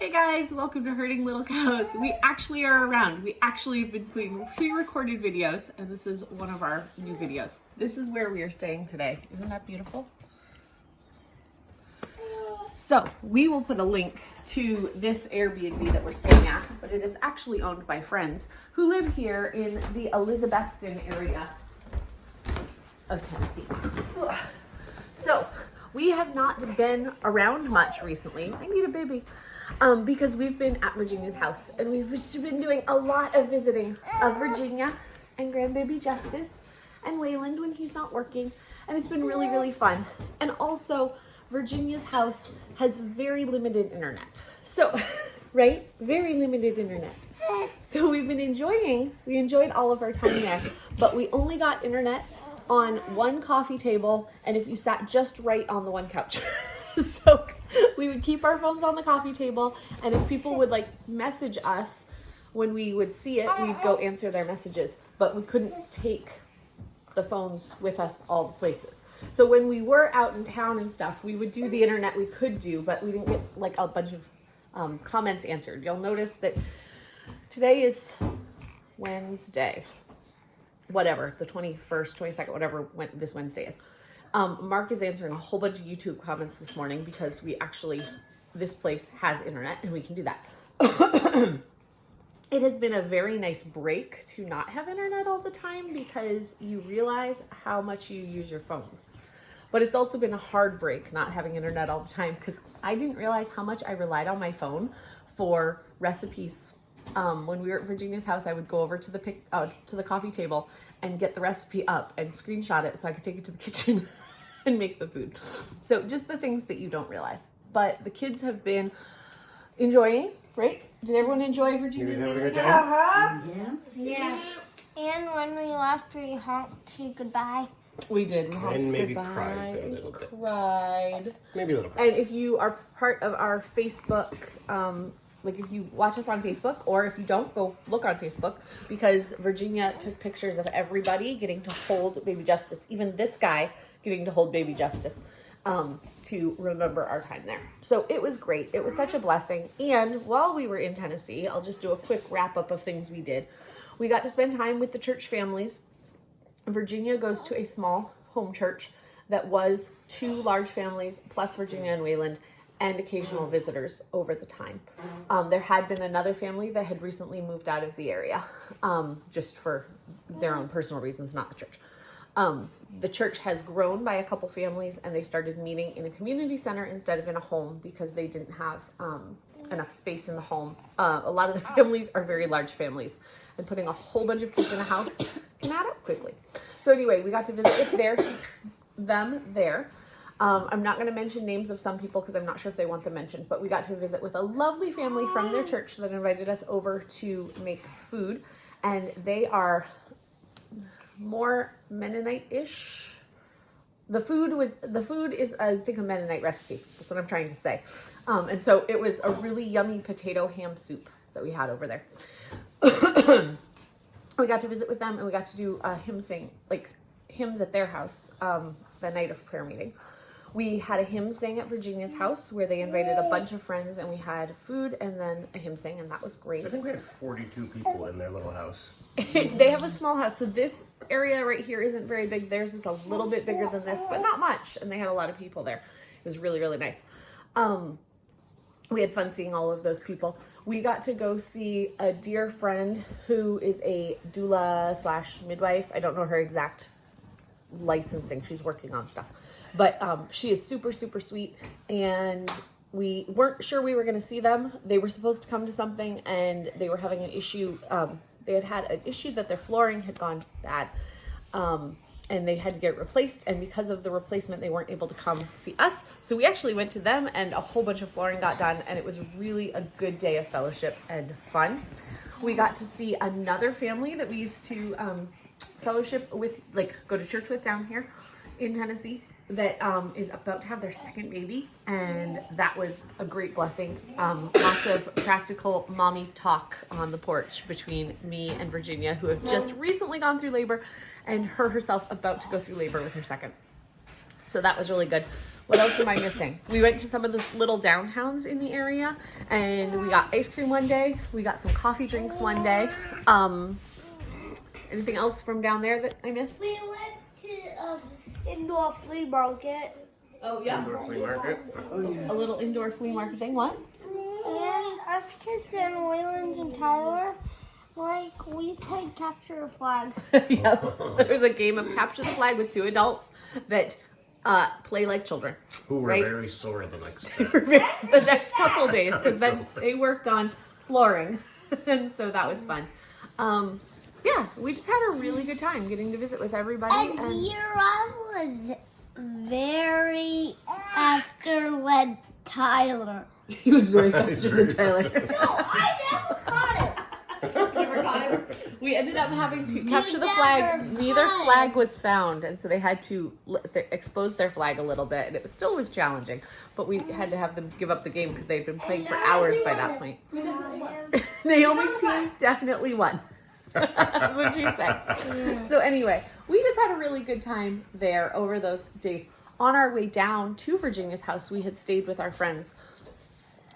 Hey guys, welcome to Herding Little Cows. We actually are around. We actually have been doing pre-recorded videos, and this is one of our new videos. This is where we are staying today. Isn't that beautiful? So we will put a link to this Airbnb that we're staying at, but it is actually owned by friends who live here in the Elizabethton area of Tennessee. So we have not been around much recently. I need a baby. Because we've been at Virginia's house and we've just been doing a lot of visiting of Virginia and grandbaby Justice and Wayland when he's not working, and it's been really, really fun. And also Virginia's house has very limited internet. So, right? Very limited internet. So we enjoyed all of our time there, but we only got internet on one coffee table and if you sat just right on the one couch. So we would keep our phones on the coffee table, and if people would like message us when we would see it, we'd go answer their messages, but we couldn't take the phones with us all the places. So when we were out in town and stuff, we would do the internet we could do, but we didn't get like a bunch of comments answered. You'll notice that today is Wednesday, whatever, the 21st, 22nd, whatever this Wednesday is. Mark is answering a whole bunch of YouTube comments this morning because this place has internet and we can do that. It has been a very nice break to not have internet all the time because you realize how much you use your phones. But it's also been a hard break not having internet all the time because I didn't realize how much I relied on my phone for recipes. When we were at Virginia's house, I would go over to the coffee table and get the recipe up and screenshot it so I could take it to the kitchen and make the food. So just the things that you don't realize. But the kids have been enjoying, right? Did everyone enjoy Virginia? Yeah. And when we left, we honked to say goodbye. We did. We honked and maybe goodbye. cried a little bit. Cried. Maybe a little bit. And if you are part of our Facebook, like if you watch us on Facebook, or if you don't, go look on Facebook, because Virginia took pictures of everybody getting to hold baby Justice, even this guy getting to hold baby Justice, to remember our time there. So it was great. It was such a blessing. And while we were in Tennessee, I'll just do a quick wrap up of things we did. We got to spend time with the church families. Virginia goes to a small home church that was 2 large families plus Virginia and Wayland, and occasional visitors over the time. There had been another family that had recently moved out of the area, just for their own personal reasons, not the church. The church has grown by a couple families, and they started meeting in a community center instead of in a home because they didn't have enough space in the home. A lot of the families are very large families, and putting a whole bunch of kids in a house can add up quickly. So anyway, we got to visit them there. I'm not going to mention names of some people because I'm not sure if they want them mentioned, but we got to visit with a lovely family from their church that invited us over to make food, and they are more Mennonite-ish. The food is, I think, a Mennonite recipe. That's what I'm trying to say. And so it was a really yummy potato ham soup that we had over there. We got to visit with them, and we got to do hymns at their house the night of prayer meeting. We had a hymn sing at Virginia's house where they invited a bunch of friends, and we had food and then a hymn sing, and that was great. I think we had 42 people in their little house. They have a small house, so this area right here isn't very big. Theirs is a little bit bigger than this, but not much, and they had a lot of people there. It was really, really nice. We had fun seeing all of those people. We got to go see a dear friend who is a doula / midwife. I don't know her exact licensing. She's working on stuff. But she is super, super sweet, and we weren't sure we were going to see them. They were supposed to come to something, and they were having an issue. They had an issue that their flooring had gone bad, and they had to get it replaced, and because of the replacement, they weren't able to come see us. So we actually went to them, and a whole bunch of flooring got done, and it was really a good day of fellowship and fun. We got to see another family that we used to fellowship with, like go to church with down here in Tennessee, that is about to have their second baby, and that was a great blessing. Lots of practical mommy talk on the porch between me and Virginia, who have just recently gone through labor, and her herself about to go through labor with her second. So that was really good. What else am I missing? We went to some of the little downtowns in the area, and we got ice cream one day. We got some coffee drinks one day. Anything else from down there that I missed? We went to indoor flea market. Oh yeah, Indoor flea market. a little indoor flea market thing. What? And us kids and Wayland and Tyler, like, we played capture a flag. Yeah, there was a game of capture the flag with 2 adults that play like children. Who were right? very sore the next day. The next couple days, because then they worked on flooring, and so that was fun. Yeah, we just had a really good time getting to visit with everybody. And Yura was very faster than Tyler. He was very faster than Tyler. No, I never caught him. Never caught him. We ended up having to capture the never flag. Neither caught flag was found, and so they had to expose their flag a little bit, and it still was challenging. But we had to have them give up the game because they'd been playing for hours by that point. Naomi's team definitely won. That's what she said. So anyway, we just had a really good time there over those days. On our way down to Virginia's house, we had stayed with our friends,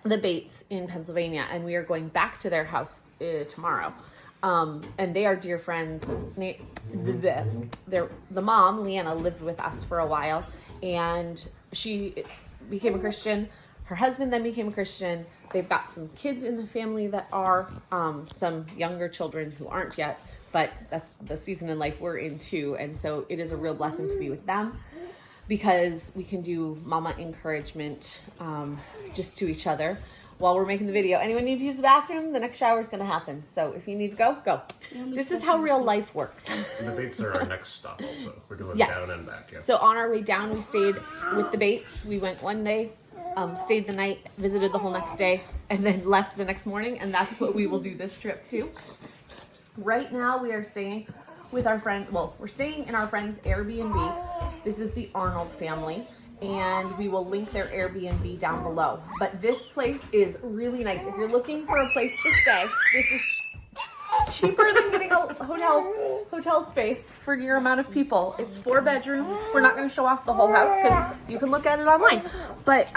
the Bates in Pennsylvania, and we are going back to their house tomorrow. And they are dear friends. The mom, Leanna, lived with us for a while, and she became a Christian. Her husband then became a Christian. They've got some kids in the family that are, some younger children who aren't yet, but that's the season in life we're in too. And so it is a real blessing to be with them because we can do mama encouragement just to each other while we're making the video. Anyone need to use the bathroom? The next shower is going to happen. So if you need to go, go. This is how real life works. And the Bates are our next stop also. We're doing Yes. down and back, yeah. So on our way down, we stayed with the Bates. We went one day, stayed the night, visited the whole next day, and then left the next morning. And that's what we will do this trip too. Right now we are staying with our friend. Well, we're staying in our friend's Airbnb. This is the Arnold family, and we will link their Airbnb down below. But this place is really nice. If you're looking for a place to stay, this is cheaper than getting a hotel space for your amount of people. It's 4 bedrooms. We're not going to show off the whole house because you can look at it online. But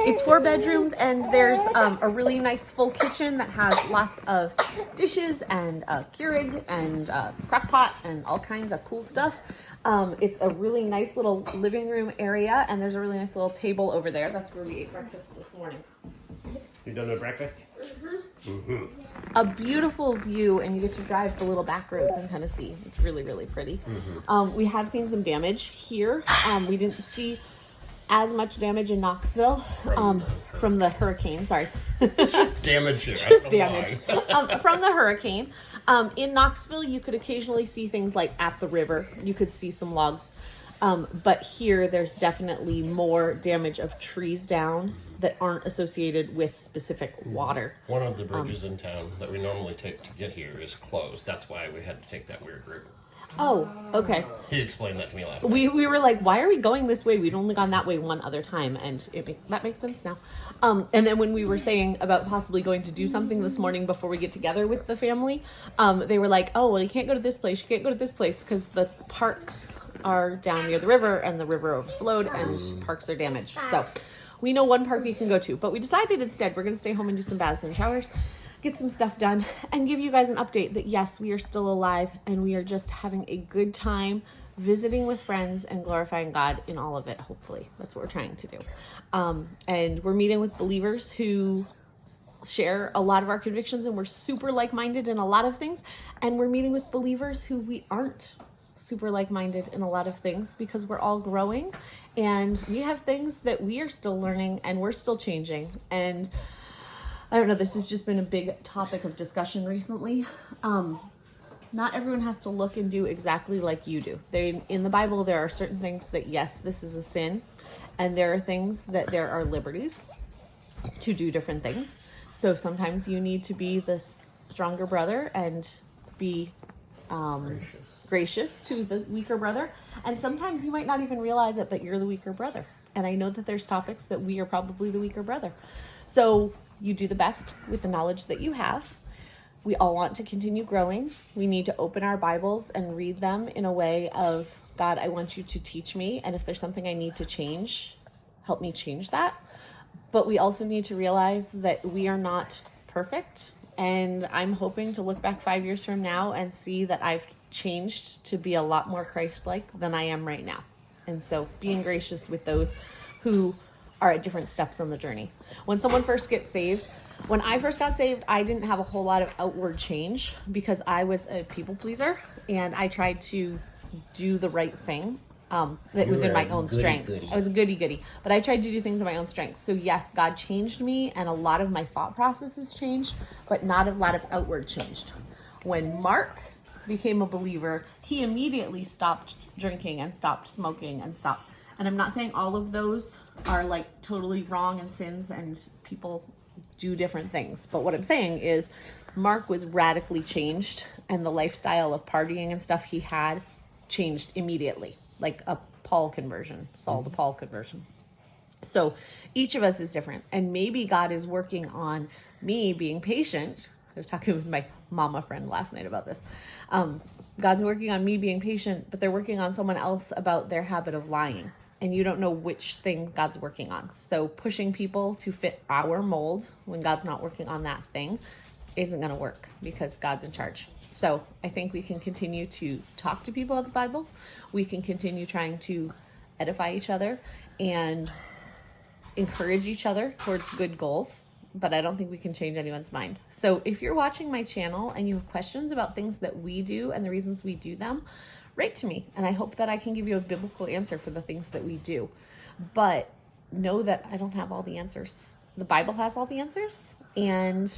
it's 4 bedrooms, and there's a really nice full kitchen that has lots of dishes and a Keurig and a crock pot and all kinds of cool stuff. It's a really nice little living room area, and there's a really nice little table over there. That's where we ate breakfast this morning. You done with breakfast? A beautiful view, and you get to drive the little back roads in Tennessee. It's really, really pretty. We have seen some damage here. We didn't see as much damage in Knoxville from the hurricane. Sorry. Damage here. Just damage. From the hurricane. In Knoxville, you could occasionally see things like at the river. You could see some logs. But here, there's definitely more damage of trees down that aren't associated with specific water. One of the bridges in town that we normally take to get here is closed. That's why we had to take that weird route. Oh, okay. He explained that to me last night. We were like, why are we going this way? We'd only gone that way one other time, and that makes sense now. And then when we were saying about possibly going to do something this morning before we get together with the family, they were like, oh, well, you can't go to this place, you can't go to this place, because the parks are down near the river, and the river overflowed, and parks are damaged. So we know one park we can go to, but we decided instead we're going to stay home and do some baths and showers, get some stuff done, and give you guys an update that yes, we are still alive, and we are just having a good time visiting with friends and glorifying God in all of it. Hopefully that's what we're trying to do. And we're meeting with believers who share a lot of our convictions, and we're super like-minded in a lot of things, and we're meeting with believers who we aren't super like-minded in a lot of things, because we're all growing and we have things that we are still learning and we're still changing. And I don't know, this has just been a big topic of discussion recently. Not everyone has to look and do exactly like you do. In the Bible, there are certain things that, yes, this is a sin, and there are things that there are liberties to do different things. So sometimes you need to be the stronger brother and be gracious to the weaker brother. And sometimes you might not even realize it, but you're the weaker brother. And I know that there's topics that we are probably the weaker brother. So you do the best with the knowledge that you have. We all want to continue growing. We need to open our Bibles and read them in a way of, God, I want you to teach me. And if there's something I need to change, help me change that. But we also need to realize that we are not perfect. And I'm hoping to look back 5 years from now and see that I've changed to be a lot more Christ-like than I am right now. And so being gracious with those who are at different steps on the journey. When someone first gets saved, when I first got saved, I didn't have a whole lot of outward change because I was a people pleaser and I tried to do the right thing. That was in my own strength. I was a goody, but I tried to do things in my own strength. So yes, God changed me and a lot of my thought processes changed, but not a lot of outward changed. When Mark became a believer, he immediately stopped drinking and stopped smoking and stopped. And I'm not saying all of those are like totally wrong and sins and people do different things. But what I'm saying is Mark was radically changed and the lifestyle of partying and stuff he had changed immediately. Like a Paul conversion, Saul to Paul conversion. So each of us is different. And maybe God is working on me being patient. I was talking with my mama friend last night about this. God's working on me being patient, but they're working on someone else about their habit of lying. And you don't know which thing God's working on. So pushing people to fit our mold when God's not working on that thing isn't going to work because God's in charge. So I think we can continue to talk to people about the Bible. We can continue trying to edify each other and encourage each other towards good goals. But I don't think we can change anyone's mind. So if you're watching my channel and you have questions about things that we do and the reasons we do them, write to me. And I hope that I can give you a biblical answer for the things that we do. But know that I don't have all the answers. The Bible has all the answers. And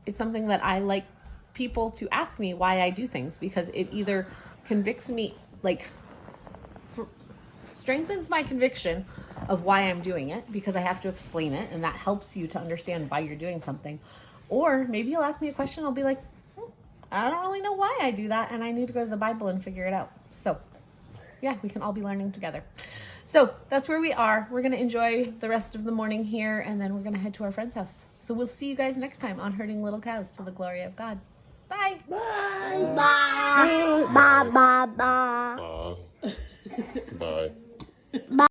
it's something that I like people to ask me why I do things because it either convicts me, like strengthens my conviction of why I'm doing it because I have to explain it and that helps you to understand why you're doing something. Or maybe you'll ask me a question, I'll be like, I don't really know why I do that and I need to go to the Bible and figure it out. So yeah, we can all be learning together. So that's where we are. We're going to enjoy the rest of the morning here and then we're going to head to our friend's house. So we'll see you guys next time on Herding Little Cows to the Glory of God. Bye. Bye. Bye. Bye. Bye. Bye. Bye.